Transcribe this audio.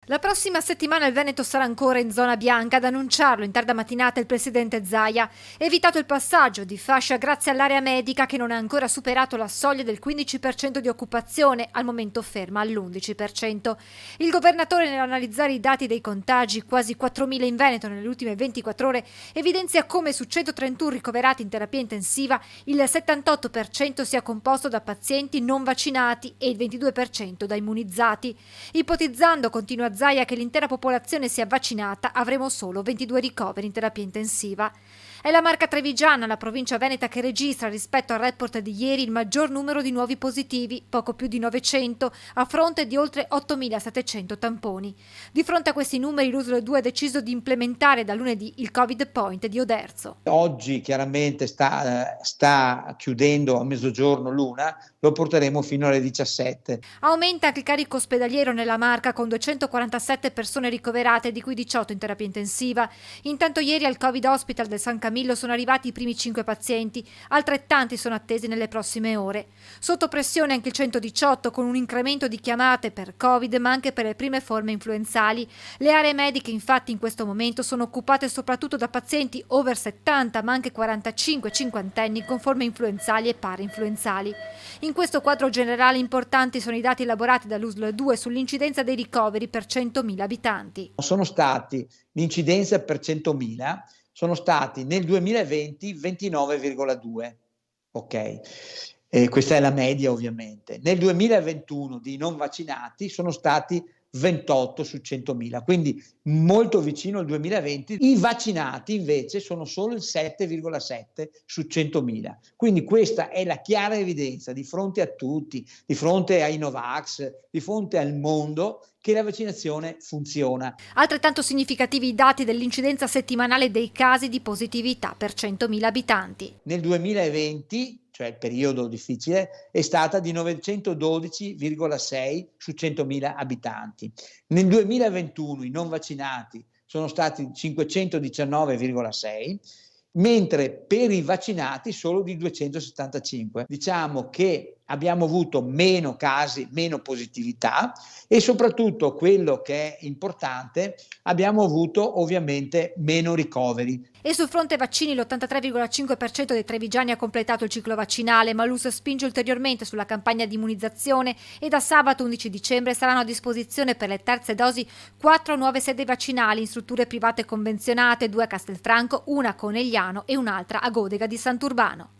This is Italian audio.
La prossima settimana il Veneto sarà ancora in zona bianca, ad annunciarlo in tarda mattinata il presidente Zaia. Evitato il passaggio di fascia grazie all'area medica che non ha ancora superato la soglia del 15% di occupazione, al momento ferma all'11%. Il governatore, nell'analizzare i dati dei contagi, quasi 4.000 in Veneto nelle ultime 24 ore, evidenzia come su 131 ricoverati in terapia intensiva il 78% sia composto da pazienti non vaccinati e il 22% da immunizzati. Ipotizzando, continua Zaia, che l'intera popolazione sia vaccinata, avremo solo 22 ricoveri in terapia intensiva. È la Marca Trevigiana, la provincia veneta, che registra rispetto al report di ieri il maggior numero di nuovi positivi, poco più di 900, a fronte di oltre 8.700 tamponi. Di fronte a questi numeri l'USL 2 ha deciso di implementare da lunedì il Covid Point di Oderzo. Oggi chiaramente sta chiudendo a mezzogiorno l'una, lo porteremo fino alle 17. Aumenta anche il carico ospedaliero nella Marca, con 247 persone ricoverate, di cui 18 in terapia intensiva. Intanto ieri al Covid Hospital del San Camillo sono arrivati i primi 5 pazienti, altrettanti sono attesi nelle prossime ore. Sotto pressione anche il 118, con un incremento di chiamate per Covid, ma anche per le prime forme influenzali. Le aree mediche infatti in questo momento sono occupate soprattutto da pazienti over 70, ma anche 45-50enni con forme influenzali e parainfluenzali. In questo quadro generale importanti sono i dati elaborati dall'USL 2 sull'incidenza dei ricoveri per 100.000 abitanti. L'incidenza per 100.000 sono stati nel 2020 29,2, ok? Questa è la media ovviamente. Nel 2021 di non vaccinati sono stati 28 su 100.000, quindi molto vicino al 2020. I vaccinati invece sono solo il 7,7 su 100.000. Quindi questa è la chiara evidenza di fronte a tutti, di fronte ai Novax, di fronte al mondo, che la vaccinazione funziona. Altrettanto significativi i dati dell'incidenza settimanale dei casi di positività per 100.000 abitanti. Nel 2020, cioè il periodo difficile, è stata di 912,6 su 100.000 abitanti. Nel 2021 i non vaccinati sono stati 519,6, mentre per i vaccinati solo di 275. Diciamo che abbiamo avuto meno casi, meno positività e soprattutto quello che è importante, abbiamo avuto ovviamente meno ricoveri. E sul fronte vaccini l'83,5% dei trevigiani ha completato il ciclo vaccinale, ma l'US spinge ulteriormente sulla campagna di immunizzazione e da sabato 11 dicembre saranno a disposizione per le terze dosi 4 nuove sedi vaccinali in strutture private convenzionate, 2 a Castelfranco, una a Conegliano e un'altra a Godega di Sant'Urbano.